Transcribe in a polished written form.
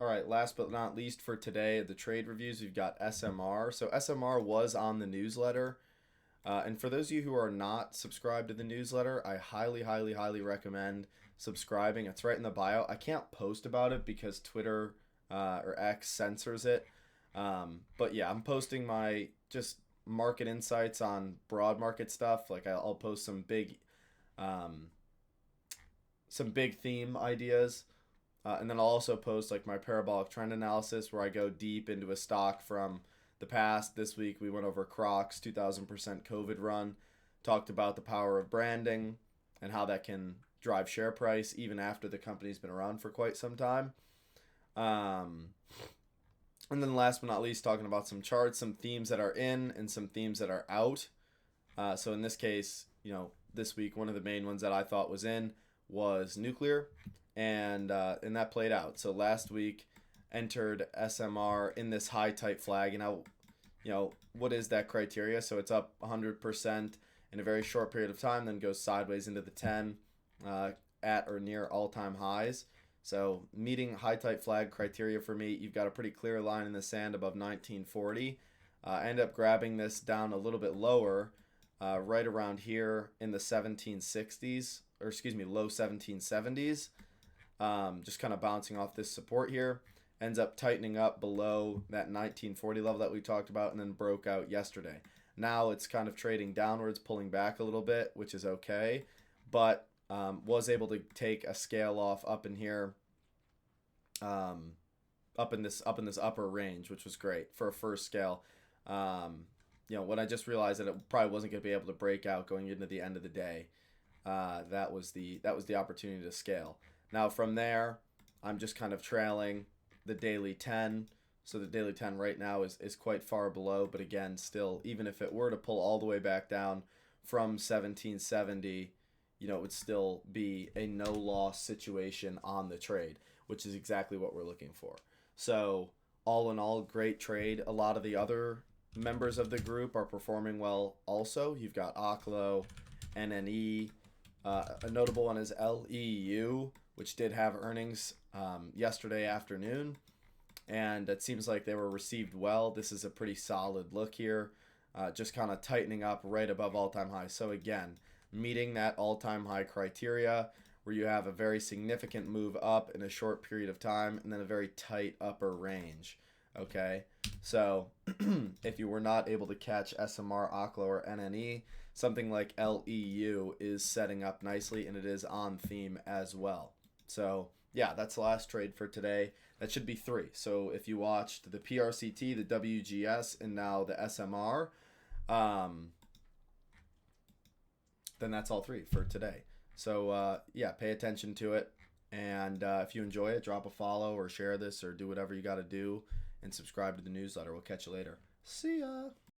All right, last but not least for today, the trade reviews, we've got SMR. So SMR was on the newsletter. And for those of you who are not subscribed to the newsletter, I highly, highly, highly recommend subscribing. It's right in the bio. I can't post about it because Twitter or X censors it. But yeah, I'm posting my just market insights on broad market stuff. Like I'll post um, some big theme ideas. And then I'll also post like my parabolic trend analysis where I go deep into a stock from the past. This week we went over Crocs 2000% COVID run, talked about the power of branding and how that can drive share price even after the company's been around for quite some time. Um, and then last but not least, talking about some charts, some themes that are in and some themes that are out. So in this case, this week one of the main ones that I thought was in was nuclear, and that played out. So last week entered SMR in this high type flag, and what is that criteria? So it's up 100% in a very short period of time, then goes sideways into the 10 at or near all-time highs. So meeting high type flag criteria for me, you've got a pretty clear line in the sand above 1940. End up grabbing this down a little bit lower, right around here in the 1760s, or excuse me, low 1770s. Just kind of bouncing off this support here. Ends up tightening up below that 1940 level that we talked about, and then broke out yesterday. Now it's kind of trading downwards, pulling back a little bit, which is okay, but was able to take a scale off up in here, up in this upper range, which was great for a first scale. When I just realized that it probably wasn't going to be able to break out going into the end of the day, that was the opportunity to scale. Now from there, I'm just kind of trailing the daily 10. So the daily 10 right now is quite far below, but again, still, even if it were to pull all the way back down from 1770, it would still be a no loss situation on the trade, which is exactly what we're looking for. So all in all, great trade. A lot of the other members of the group are performing well also. You've got Oklo, NNE. A notable one is LEU, which did have earnings yesterday afternoon, and it seems like they were received well. This is a pretty solid look here, just kind of tightening up right above all-time high. So again, meeting that all-time high criteria where you have a very significant move up in a short period of time and then a very tight upper range. Okay, so if you were not able to catch SMR, Oklo, or NNE, something like LEU is setting up nicely, and it is on theme as well. So yeah, that's the last trade for today. That should be 3. So if you watched the PRCT, the WGS, and now the SMR, then that's all 3 for today. So yeah, pay attention to it. And if you enjoy it, drop a follow or share this or do whatever you got to do and subscribe to the newsletter. We'll catch you later. See ya.